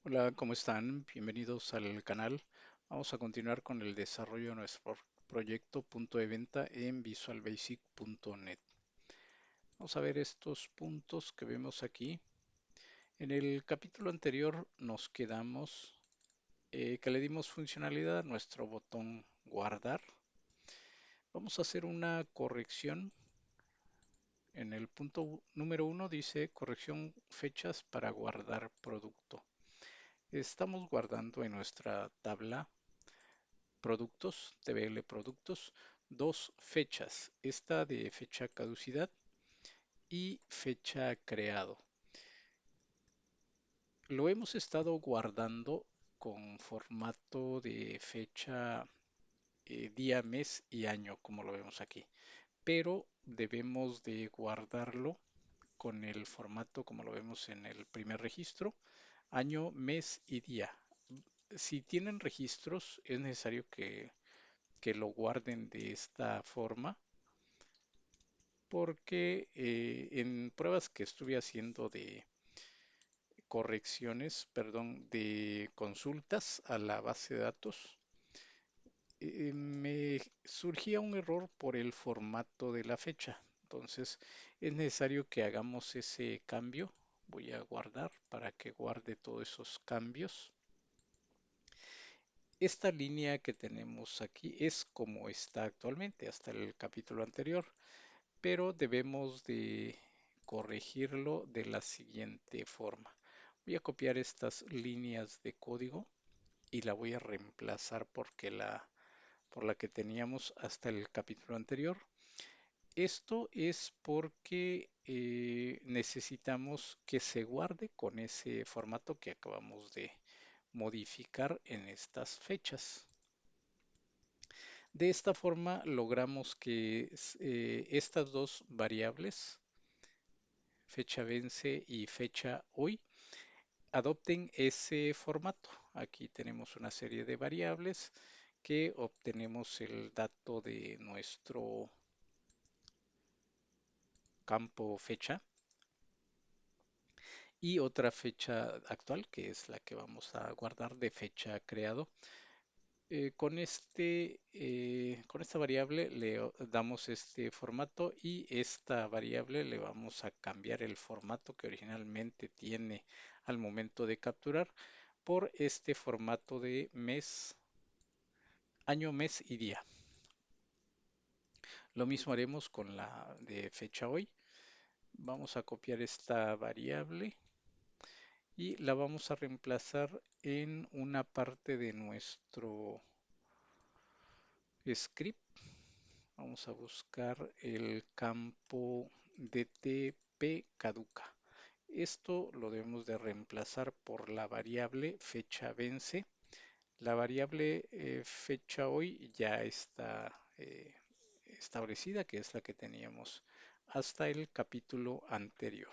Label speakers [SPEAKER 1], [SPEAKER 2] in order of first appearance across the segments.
[SPEAKER 1] Hola, ¿cómo están? Bienvenidos al canal. Vamos a continuar con el desarrollo de nuestro proyecto punto de venta en visualbasic.net. Vamos a ver estos puntos que vemos aquí. En el capítulo anterior nos quedamos que le dimos funcionalidad a nuestro botón guardar. Vamos a hacer una corrección. En el punto número 1 dice corrección fechas para guardar producto. Estamos guardando en nuestra tabla productos, TBL productos, dos fechas, esta de fecha caducidad y fecha creado. Lo hemos estado guardando con formato de fecha, día, mes y año, como lo vemos aquí, pero debemos de guardarlo con el formato como lo vemos en el primer registro, año, mes y día. Si tienen registros, es necesario que lo guarden de esta forma porque en pruebas que estuve haciendo de correcciones, perdón, de consultas a la base de datos, me surgía un error por el formato de la fecha. Entonces es necesario que hagamos ese cambio. Voy a guardar para que guarde todos esos cambios. Esta línea que tenemos aquí es como está actualmente hasta el capítulo anterior, pero debemos de corregirlo de la siguiente forma. Voy a copiar estas líneas de código y la voy a reemplazar por la que teníamos hasta el capítulo anterior. Esto es porque necesitamos que se guarde con ese formato que acabamos de modificar en estas fechas. De esta forma logramos que estas dos variables, fecha vence y fecha hoy, adopten ese formato. Aquí tenemos una serie de variables que obtenemos el dato de nuestro campo fecha y otra fecha actual que es la que vamos a guardar de fecha creado. Con esta variable le damos este formato y esta variable le vamos a cambiar el formato que originalmente tiene al momento de capturar por este formato de mes, año, mes y día. Lo mismo haremos con la de fecha hoy. Vamos a copiar esta variable y la vamos a reemplazar en una parte de nuestro script. Vamos a buscar el campo DTP caduca. Esto lo debemos de reemplazar por la variable fecha vence. La variable fecha hoy ya está establecida, que es la que teníamos hasta el capítulo anterior.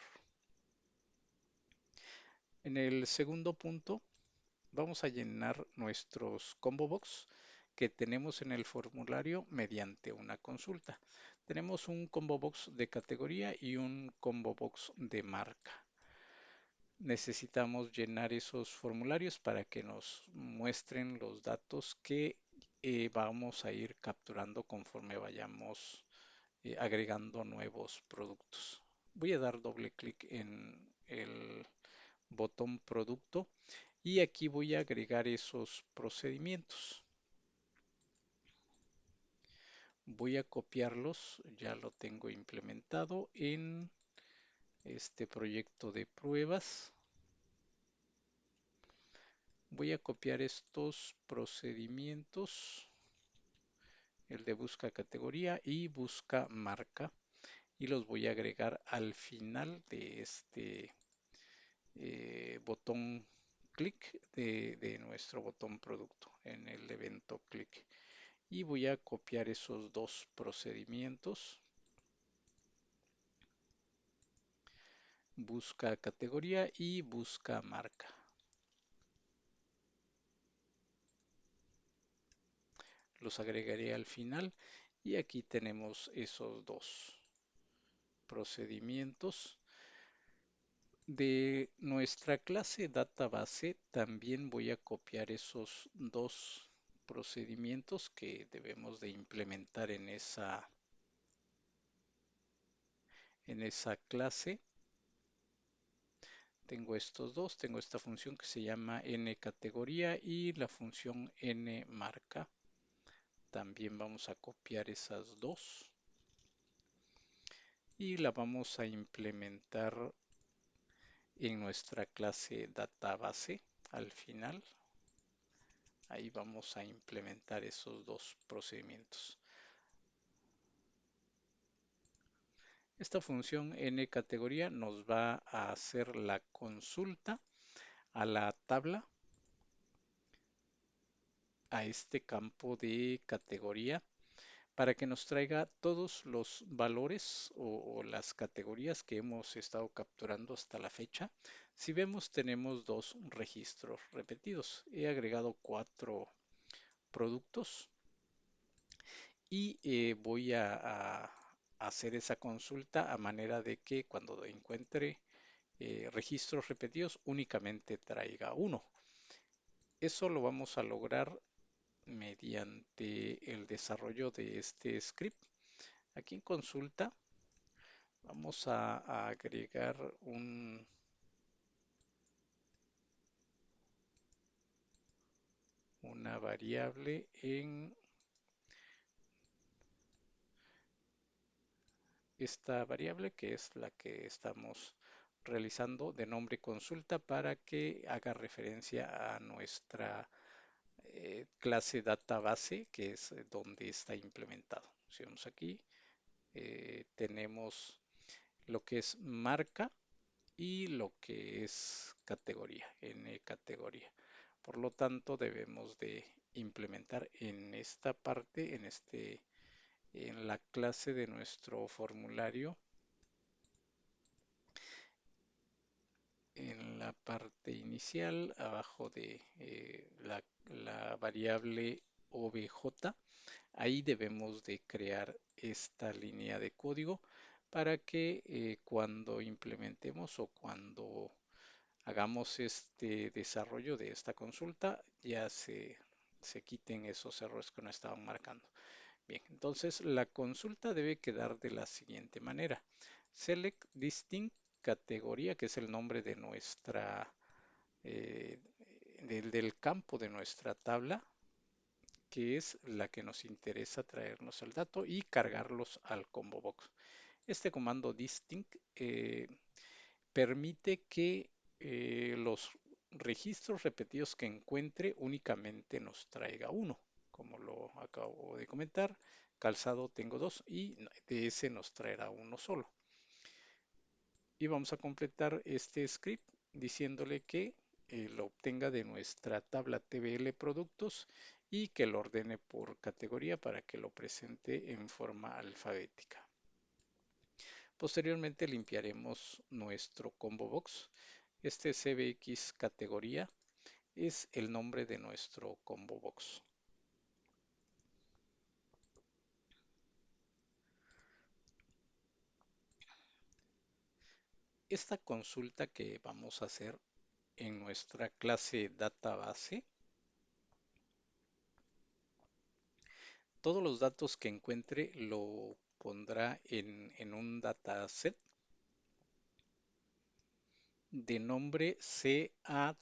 [SPEAKER 1] En el segundo punto vamos a llenar nuestros combo box que tenemos en el formulario mediante una consulta. Tenemos un combo box de categoría y un combo box de marca. Necesitamos llenar esos formularios para que nos muestren los datos que vamos a ir capturando conforme vayamos agregando nuevos productos. Voy a dar doble clic en el botón producto y aquí voy a agregar esos procedimientos. Voy a copiarlos, ya lo tengo implementado en este proyecto de pruebas. Voy a copiar estos procedimientos, el de busca categoría y busca marca, y los voy a agregar al final de este botón clic de nuestro botón producto en el evento clic. Y voy a copiar esos dos procedimientos, busca categoría y busca marca. Los agregaré al final y aquí tenemos esos dos procedimientos. De nuestra clase database también voy a copiar esos dos procedimientos que debemos de implementar en esa clase. Tengo estos dos, tengo esta función que se llama nCategoría y la función nMarca. También vamos a copiar esas dos y la vamos a implementar en nuestra clase database al final. Ahí vamos a implementar esos dos procedimientos. Esta función nCategoría nos va a hacer la consulta a la tabla, a este campo de categoría, para que nos traiga todos los valores o las categorías que hemos estado capturando hasta la fecha. Si vemos, tenemos dos registros repetidos. He agregado 4 productos y voy a hacer esa consulta a manera de que cuando encuentre registros repetidos únicamente traiga uno. Eso lo vamos a lograr mediante el desarrollo de este script. Aquí en consulta vamos a agregar una variable en esta variable que es la que estamos realizando de nombre consulta para que haga referencia a nuestra clase database que es donde está implementado. Si vemos aquí, tenemos lo que es marca y lo que es categoría, n categoría. Por lo tanto, debemos de implementar en esta parte, en la clase de nuestro formulario, en la parte inicial, abajo de la variable obj, ahí debemos de crear esta línea de código para que cuando implementemos o cuando hagamos este desarrollo de esta consulta, ya se quiten esos errores que nos estaban marcando. Bien, entonces la consulta debe quedar de la siguiente manera. Select distinct categoría, que es el nombre de eh, del campo de nuestra tabla, que es la que nos interesa traernos el dato y cargarlos al combo box. Este comando distinct permite que los registros repetidos que encuentre únicamente nos traiga uno, como lo acabo de comentar. Calzado tengo dos y de ese nos traerá uno solo. Y vamos a completar este script diciéndole que lo obtenga de nuestra tabla TBL productos y que lo ordene por categoría para que lo presente en forma alfabética. Posteriormente limpiaremos nuestro combo box. Este CBX categoría es el nombre de nuestro combo box. Esta consulta que vamos a hacer en nuestra clase database, todos los datos que encuentre lo pondrá en un dataset de nombre CAT.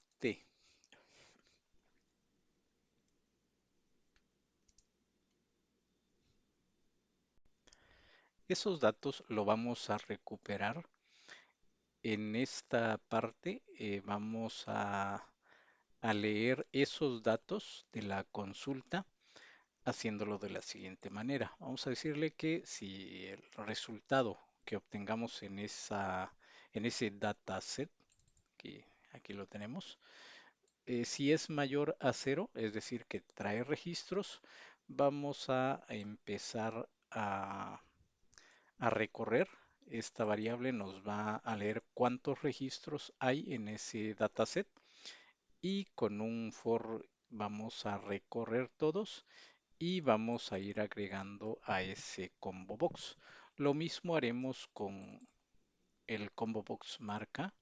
[SPEAKER 1] Esos datos lo vamos a recuperar en esta parte. Vamos a leer esos datos de la consulta haciéndolo de la siguiente manera. Vamos a decirle que si el resultado que obtengamos en ese dataset, que aquí lo tenemos, si es mayor a cero, es decir, que trae registros, vamos a empezar a recorrer. Esta variable nos va a leer cuántos registros hay en ese dataset y con un for vamos a recorrer todos y vamos a ir agregando a ese combo box. Lo mismo haremos con el combo box marca.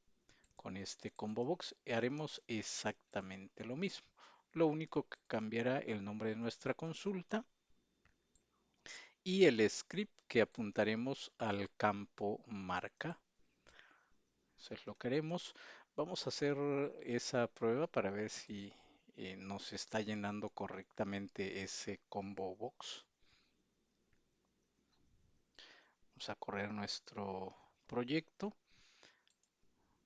[SPEAKER 1] Con este combo box haremos exactamente lo mismo. Lo único que cambiará el nombre de nuestra consulta y el script que apuntaremos al campo marca. Eso es lo que haremos. Vamos a hacer esa prueba para ver si nos está llenando correctamente ese combo box. Vamos a correr nuestro proyecto.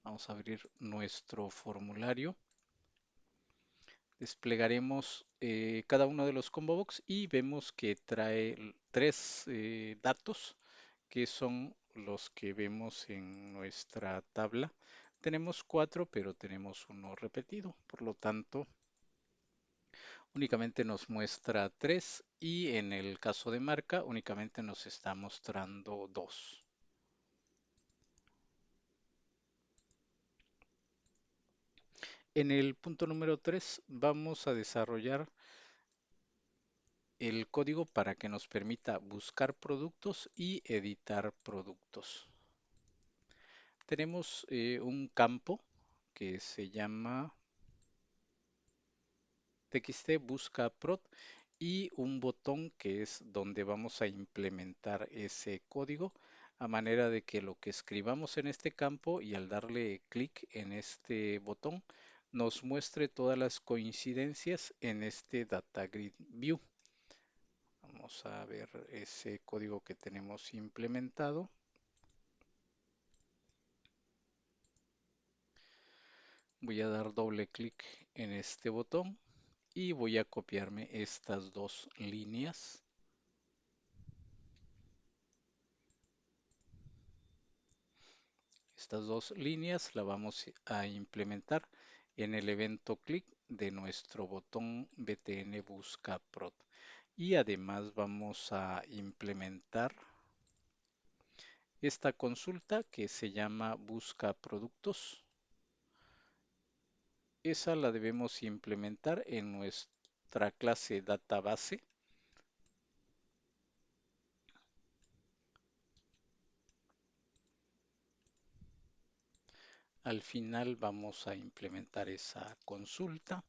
[SPEAKER 1] Vamos a abrir nuestro formulario. Desplegaremos cada uno de los combo box y vemos que trae tres datos que son los que vemos en nuestra tabla. Tenemos cuatro, pero tenemos uno repetido, por lo tanto, únicamente nos muestra tres y en el caso de marca únicamente nos está mostrando dos. En el punto número 3 vamos a desarrollar el código para que nos permita buscar productos y editar productos. Tenemos un campo que se llama txt busca prod y un botón que es donde vamos a implementar ese código a manera de que lo que escribamos en este campo y al darle clic en este botón nos muestre todas las coincidencias en este data grid view. Vamos a ver ese código que tenemos implementado. Voy a dar doble clic en este botón y voy a copiarme estas dos líneas. Estas dos líneas las vamos a implementar en el evento clic de nuestro botón btn busca prod. Y además vamos a implementar esta consulta que se llama busca productos. Esa la debemos implementar en nuestra clase database. Al final vamos a implementar esa consulta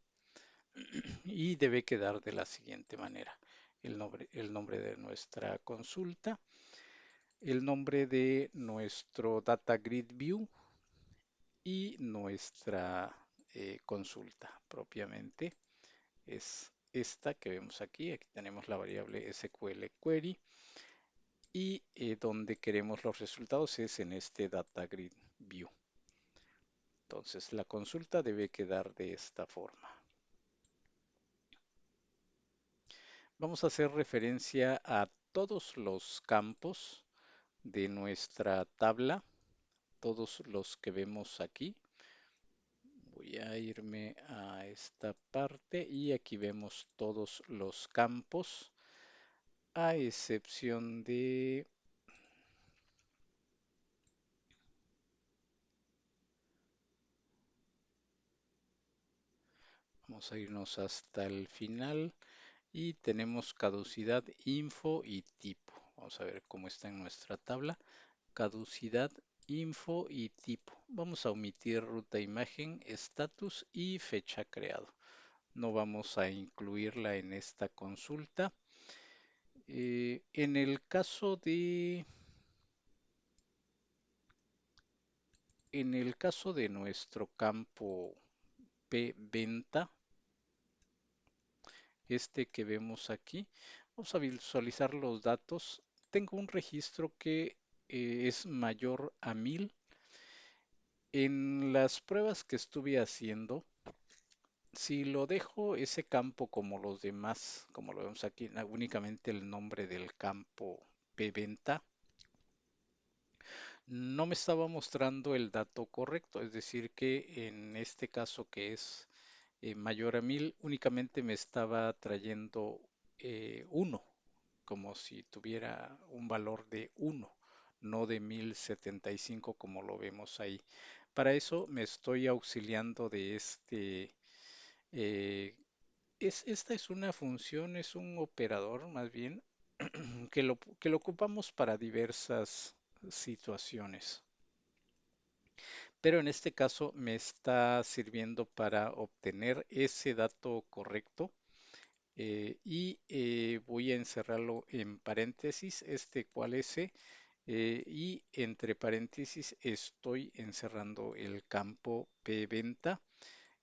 [SPEAKER 1] y debe quedar de la siguiente manera. El nombre de nuestra consulta, el nombre de nuestro data grid view y nuestra consulta propiamente es esta que vemos aquí. Aquí tenemos la variable SQL query y donde queremos los resultados es en este data grid view. Entonces la consulta debe quedar de esta forma. Vamos a hacer referencia a todos los campos de nuestra tabla, todos los que vemos aquí. Voy a irme a esta parte y aquí vemos todos los campos, a excepción de... Vamos a irnos hasta el final y tenemos caducidad, info y tipo. Vamos a ver cómo está en nuestra tabla. Caducidad, info y tipo. Vamos a omitir ruta imagen, estatus y fecha creado. No vamos a incluirla en esta consulta. En el caso de nuestro campo P venta, este que vemos aquí, vamos a visualizar los datos. Tengo un registro que es mayor a 1000. En las pruebas que estuve haciendo, si lo dejo ese campo como los demás, como lo vemos aquí, únicamente el nombre del campo pventa, no me estaba mostrando el dato correcto. Es decir, que en este caso que es mayor a 1000, únicamente me estaba trayendo 1, como si tuviera un valor de 1, no de 1075 como lo vemos ahí. Para eso me estoy auxiliando de esta es una función, es un operador más bien, que lo ocupamos para diversas situaciones. pero en este caso me está sirviendo para obtener ese dato correcto y voy a encerrarlo en paréntesis, este cual es, y entre paréntesis estoy encerrando el campo P venta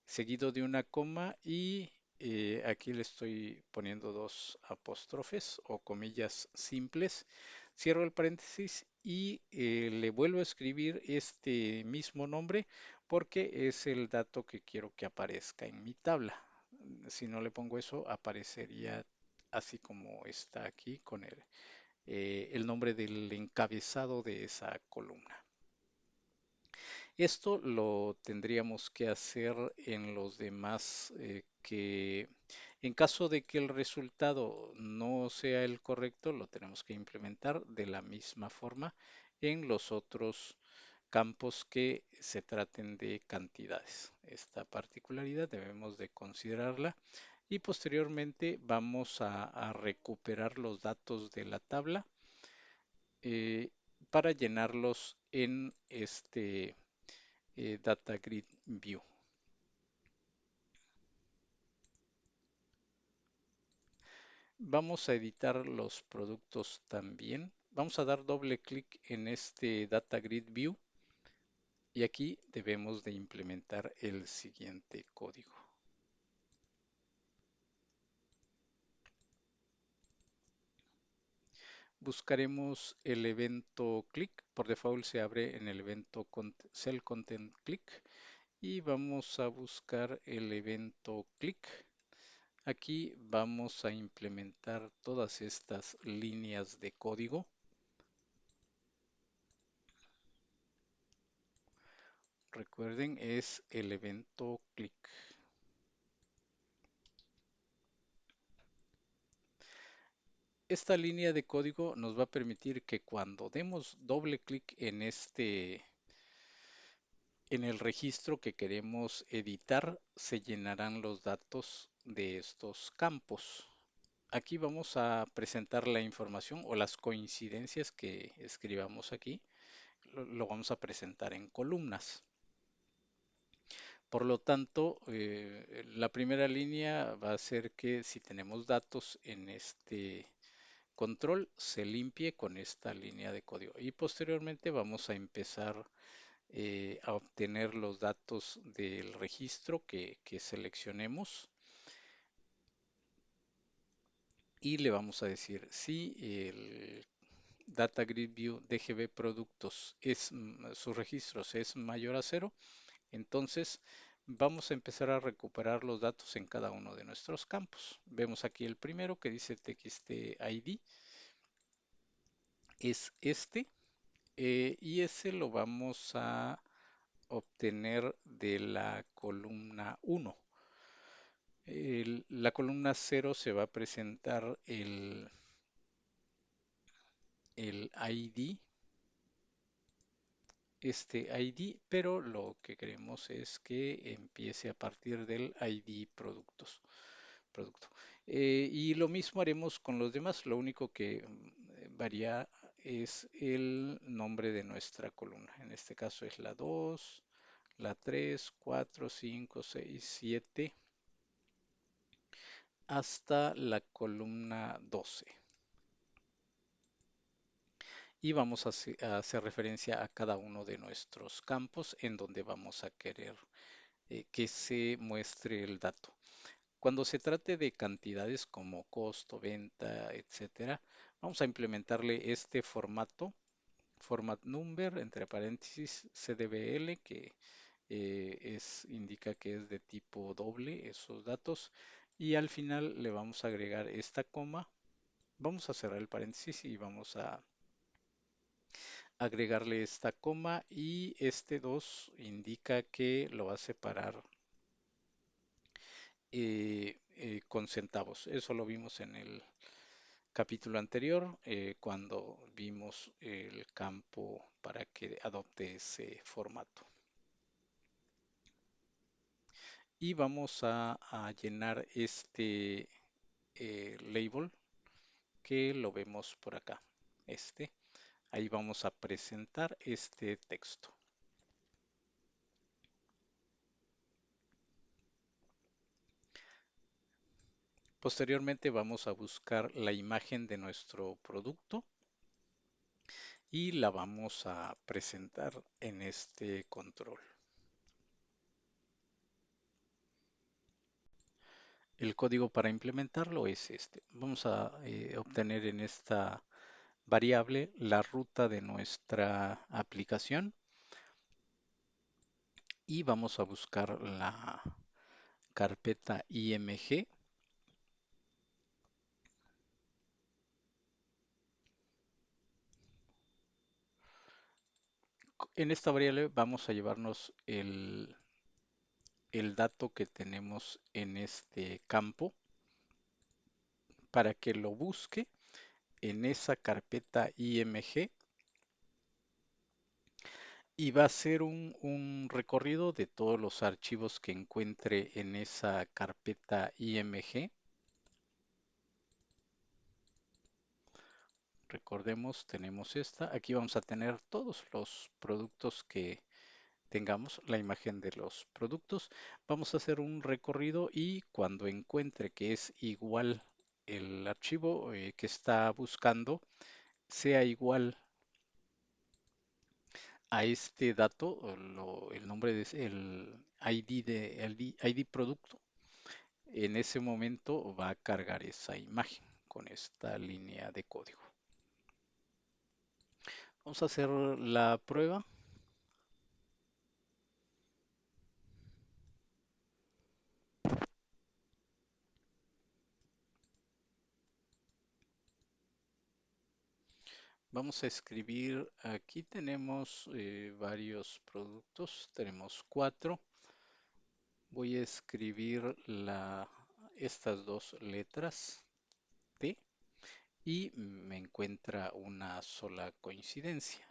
[SPEAKER 1] seguido de una coma y aquí le estoy poniendo dos apóstrofes o comillas simples. Cierro el paréntesis y le vuelvo a escribir este mismo nombre porque es el dato que quiero que aparezca en mi tabla. Si no le pongo eso, aparecería así como está aquí con el nombre del encabezado de esa columna. Esto lo tendríamos que hacer en los demás que en caso de que el resultado no sea el correcto, lo tenemos que implementar de la misma forma en los otros campos que se traten de cantidades. Esta particularidad debemos de considerarla y posteriormente vamos a recuperar los datos de la tabla eh, para llenarlos en este Data Grid View. Vamos a editar los productos también. Vamos a dar doble clic en este Data Grid View y aquí debemos de implementar el siguiente código. Buscaremos el evento click. Por default se abre en el evento Cell Content Click y vamos a buscar el evento click. Aquí vamos a implementar todas estas líneas de código. Recuerden, es el evento click. Esta línea de código nos va a permitir que cuando demos doble clic en el registro que queremos editar, se llenarán los datos de estos campos. Aquí vamos a presentar la información o las coincidencias que escribamos aquí. Lo vamos a presentar en columnas. Por lo tanto, la primera línea va a ser que si tenemos datos en este control, se limpie con esta línea de código. Y posteriormente vamos a empezar a obtener los datos del registro que seleccionemos. Y le vamos a decir si el Data Grid View DGB Productos sus registros es mayor a cero, entonces vamos a empezar a recuperar los datos en cada uno de nuestros campos. Vemos aquí el primero que dice TXT ID, es este, y ese lo vamos a obtener de la columna 1. La columna 0 se va a presentar el ID, este ID, pero lo que queremos es que empiece a partir del ID producto. Y lo mismo haremos con los demás, lo único que varía es el nombre de nuestra columna. En este caso es la 2, la 3, 4, 5, 6, 7, hasta la columna 12. Y vamos a hacer referencia a cada uno de nuestros campos en donde vamos a querer que se muestre el dato. Cuando se trate de cantidades como costo, venta, etcétera, vamos a implementarle este formato, format number, entre paréntesis CDBL, que indica que es de tipo doble esos datos. Y al final le vamos a agregar esta coma. Vamos a cerrar el paréntesis y vamos a agregarle esta coma y este 2 indica que lo va a separar con centavos. Eso lo vimos en el capítulo anterior cuando vimos el campo para que adopte ese formato. Y vamos a llenar este label que lo vemos por acá. Ahí vamos a presentar este texto. Posteriormente vamos a buscar la imagen de nuestro producto y la vamos a presentar en este control. El código para implementarlo es este. Vamos a obtener en esta variable la ruta de nuestra aplicación y vamos a buscar la carpeta IMG. En esta variable vamos a llevarnos el dato que tenemos en este campo para que lo busque en esa carpeta IMG y va a ser un recorrido de todos los archivos que encuentre en esa carpeta IMG. Recordemos, tenemos esta. Aquí vamos a tener todos los productos que tengamos, la imagen de los productos. Vamos a hacer un recorrido y cuando encuentre que es igual el archivo que está buscando, sea igual a este dato, o el nombre de el ID ID producto, en ese momento va a cargar esa imagen con esta línea de código. Vamos a hacer la prueba. Vamos a escribir, aquí tenemos varios productos, tenemos 4. Voy a escribir estas dos letras T y me encuentra una sola coincidencia.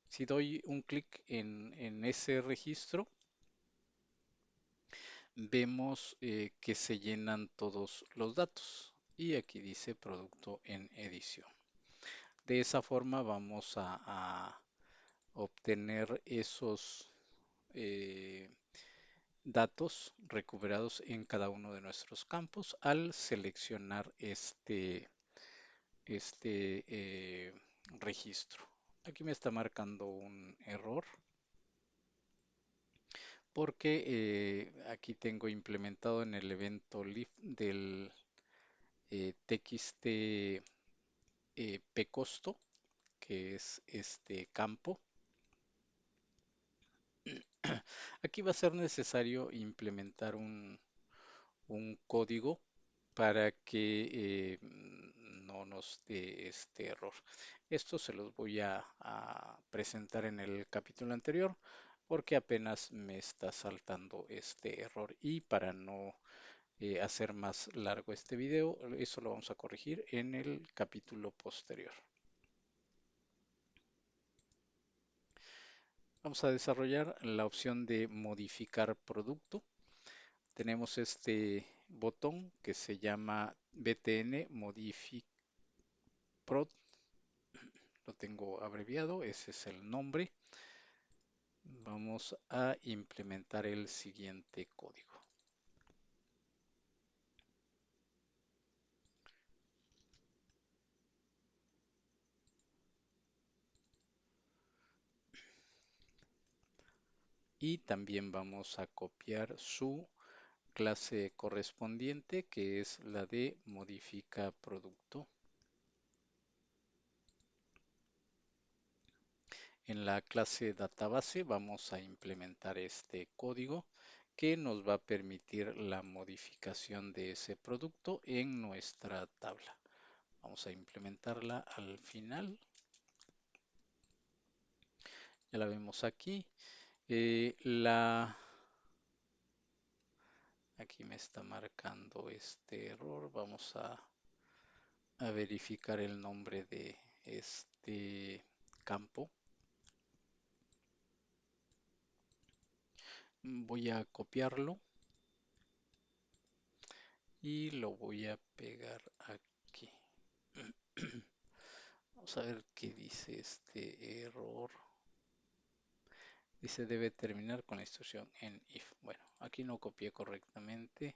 [SPEAKER 1] Si doy un clic en ese registro, vemos que se llenan todos los datos y aquí dice producto en edición. De esa forma vamos a obtener esos eh, datos recuperados en cada uno de nuestros campos al seleccionar este registro. Aquí me está marcando un error porque aquí tengo implementado en el evento live del txt pcosto, que es este campo. Aquí va a ser necesario implementar un código para que no nos dé este error. Esto se los voy a presentar en el capítulo anterior porque apenas me está saltando este error y para no hacer más largo este video, eso lo vamos a corregir en el capítulo posterior. Vamos a desarrollar la opción de modificar producto. Tenemos este botón que se llama BTN Modify Prod, lo tengo abreviado, ese es el nombre. Vamos a implementar el siguiente código. Y también vamos a copiar su clase correspondiente, que es la de modifica producto. En la clase database vamos a implementar este código que nos va a permitir la modificación de ese producto en nuestra tabla. Vamos a implementarla al final. Ya la vemos aquí. Aquí me está marcando este error. Vamos a verificar el nombre de este campo. Voy a copiarlo y lo voy a pegar aquí. Vamos a ver qué dice este error. Dice debe terminar con la instrucción en if. Bueno, aquí no copié correctamente.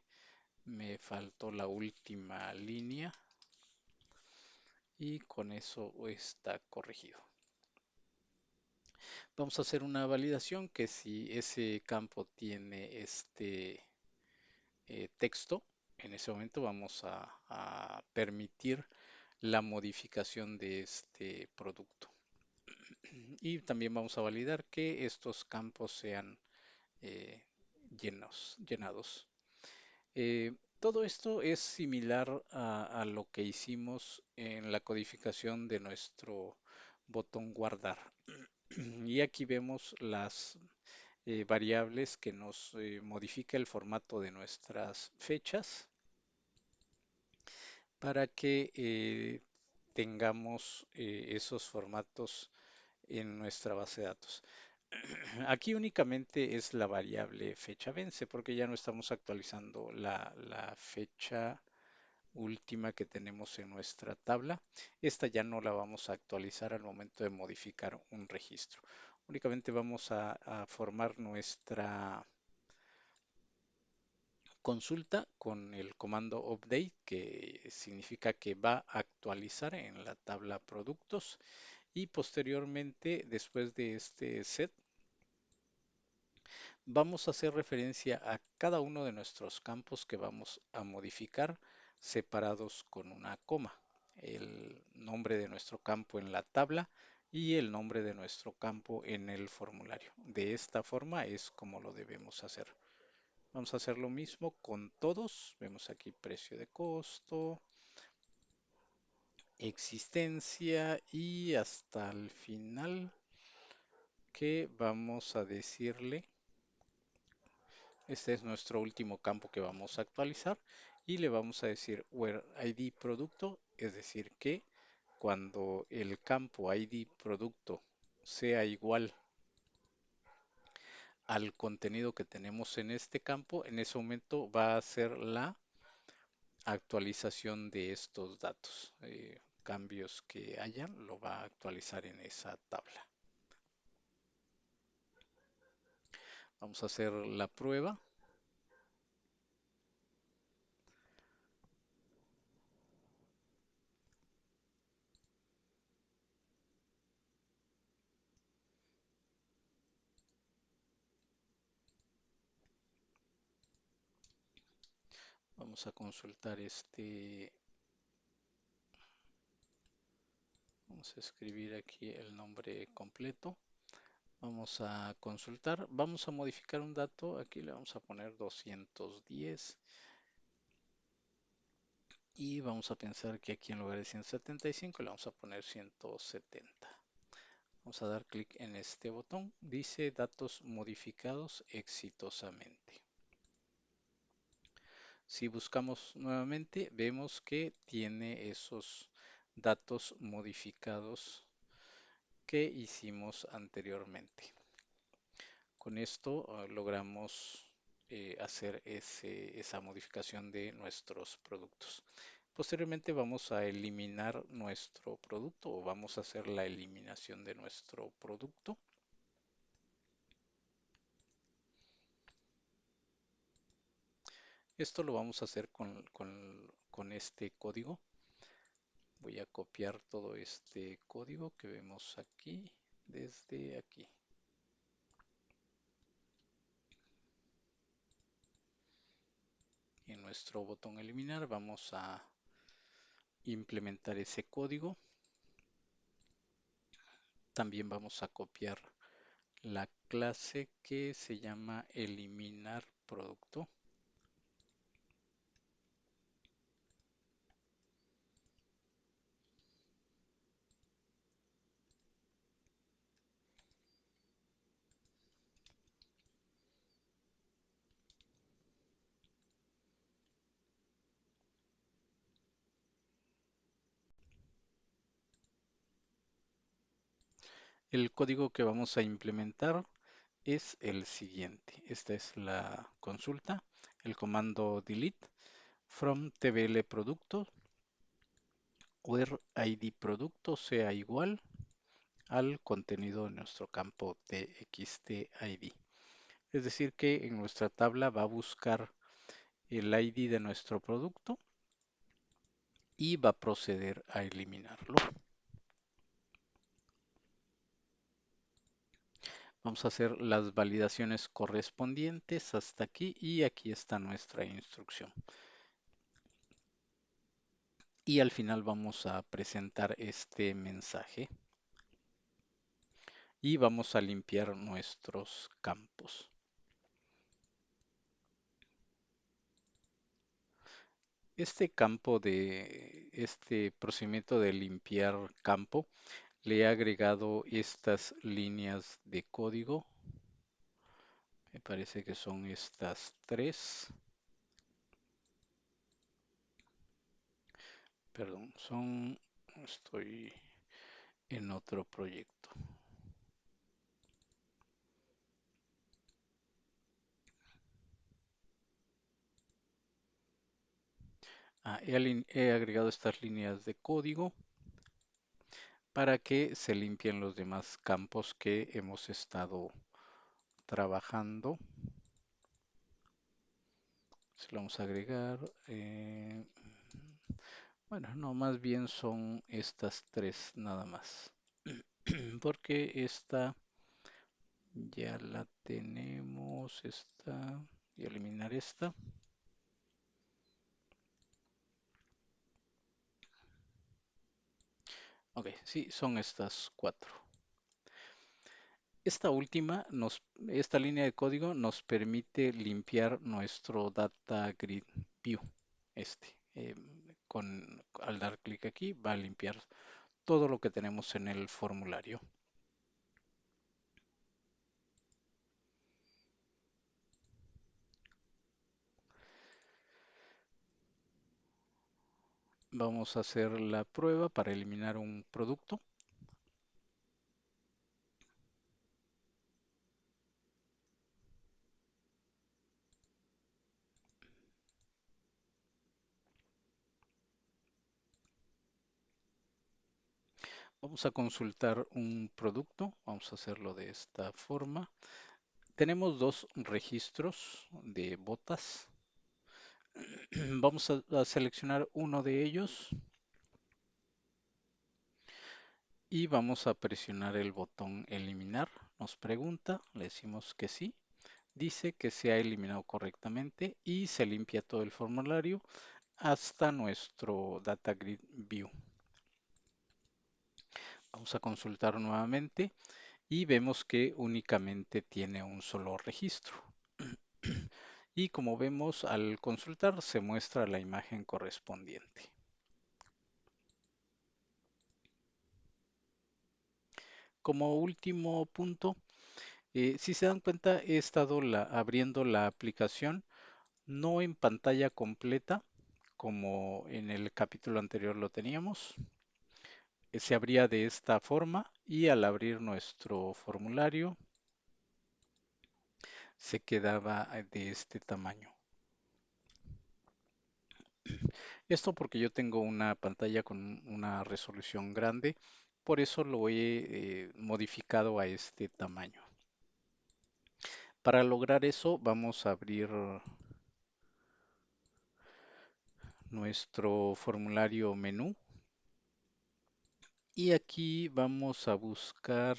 [SPEAKER 1] Me faltó la última línea y con eso está corregido. Vamos a hacer una validación que si ese campo tiene este texto, en ese momento vamos a permitir la modificación de este producto. Y también vamos a validar que estos campos sean eh, llenados. Todo esto es similar a lo que hicimos en la codificación de nuestro botón guardar. Y aquí vemos las variables que nos modifica el formato de nuestras fechas para que tengamos esos formatos en nuestra base de datos. Aquí únicamente es la variable fecha vence porque ya no estamos actualizando la fecha última que tenemos en nuestra tabla. Esta ya no la vamos a actualizar al momento de modificar un registro. Únicamente vamos a formar nuestra consulta con el comando update, que significa que va a actualizar en la tabla productos y posteriormente, después de este set, vamos a hacer referencia a cada uno de nuestros campos que vamos a modificar separados con una coma. El nombre de nuestro campo en la tabla y el nombre de nuestro campo en el formulario. De esta forma es como lo debemos hacer. Vamos a hacer lo mismo con todos. Vemos aquí precio de costo, existencia y hasta el final que vamos a decirle, este es nuestro último campo que vamos a actualizar y le vamos a decir where ID producto, es decir que cuando el campo ID producto sea igual al contenido que tenemos en este campo, en ese momento va a ser la actualización de estos datos. Cambios que hayan, lo va a actualizar en esa tabla. Vamos a hacer la prueba. Vamos a consultar este. Vamos a escribir aquí el nombre completo. Vamos a consultar. Vamos a modificar un dato. Aquí le vamos a poner 210. Y vamos a pensar que aquí en lugar de 175 le vamos a poner 170. Vamos a dar clic en este botón. Dice datos modificados exitosamente. Si buscamos nuevamente, vemos que tiene esos datos modificados que hicimos anteriormente. Con esto logramos hacer esa modificación de nuestros productos. Posteriormente vamos a eliminar nuestro producto o vamos a hacer la eliminación de nuestro producto. Esto lo vamos a hacer con este código. Voy a copiar todo este código que vemos aquí, desde aquí. En nuestro botón eliminar vamos a implementar ese código. También vamos a copiar la clase que se llama eliminar producto. El código que vamos a implementar es el siguiente. Esta es la consulta. El comando delete from tbl producto where id producto sea igual al contenido de nuestro campo txt id. Es decir que en nuestra tabla va a buscar el ID de nuestro producto y va a proceder a eliminarlo. Vamos a hacer las validaciones correspondientes hasta aquí y aquí está nuestra instrucción. Y al final vamos a presentar este mensaje y vamos a limpiar nuestros campos. Este campo de este procedimiento de limpiar campo le he agregado estas líneas de código. Me parece que son estas tres. Perdón, estoy en otro proyecto. He agregado estas líneas de código para que se limpien los demás campos que hemos estado trabajando. Se lo vamos a agregar. Bueno, no, más bien son estas tres nada más. Porque esta ya la tenemos. Esta. Y eliminar esta. Ok, sí, son estas cuatro. Esta última, esta línea de código nos permite limpiar nuestro Data Grid View. Al dar clic aquí va a limpiar todo lo que tenemos en el formulario. Vamos a hacer la prueba para eliminar un producto. Vamos a consultar un producto. Vamos a hacerlo de esta forma. Tenemos dos registros de botas. Vamos a seleccionar uno de ellos y vamos a presionar el botón eliminar. Nos pregunta, le decimos que sí. Dice que se ha eliminado correctamente y se limpia todo el formulario hasta nuestro Data Grid View. Vamos a consultar nuevamente y vemos que únicamente tiene un solo registro. Y como vemos al consultar se muestra la imagen correspondiente. Como último punto, si se dan cuenta, he estado abriendo la aplicación no en pantalla completa como en el capítulo anterior lo teníamos. Se abría de esta forma y al abrir nuestro formulario se quedaba de este tamaño. Esto porque yo tengo una pantalla con una resolución grande, por eso lo he modificado a este tamaño. Para lograr eso vamos a abrir nuestro formulario menú y aquí vamos a buscar,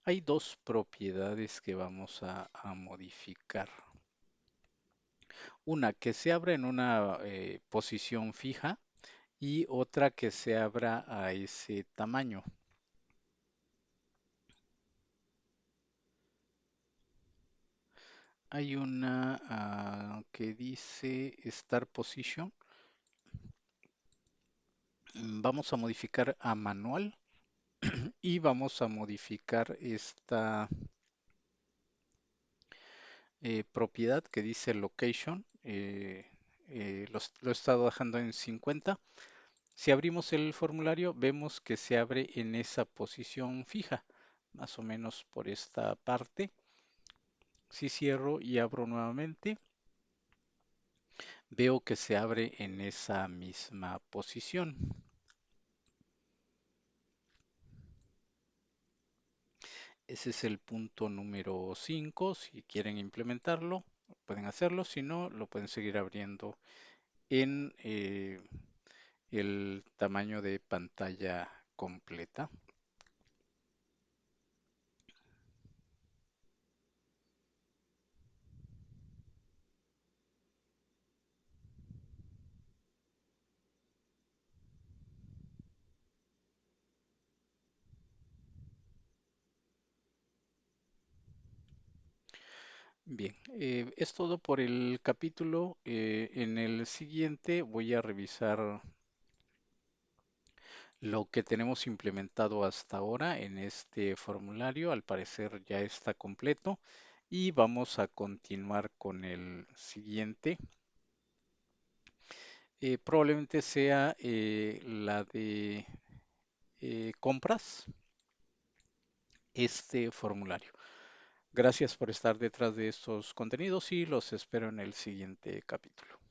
[SPEAKER 1] hay dos propiedades que vamos a modificar. Una que se abra en una posición fija y otra que se abra a ese tamaño. Hay una que dice Start Position. Vamos a modificar a manual y vamos a modificar esta propiedad que dice Location. Lo he estado dejando en 50. Si abrimos el formulario, vemos que se abre en esa posición fija, más o menos por esta parte. Si cierro y abro nuevamente, veo que se abre en esa misma posición. Ese es el punto número 5. Si quieren implementarlo, pueden hacerlo. Si no, lo pueden seguir abriendo en el tamaño de pantalla completa. Bien, es todo por el capítulo. En el siguiente voy a revisar lo que tenemos implementado hasta ahora en este formulario. Al parecer ya está completo y vamos a continuar con el siguiente. Probablemente sea la de compras, este formulario. Gracias por estar detrás de estos contenidos y los espero en el siguiente capítulo.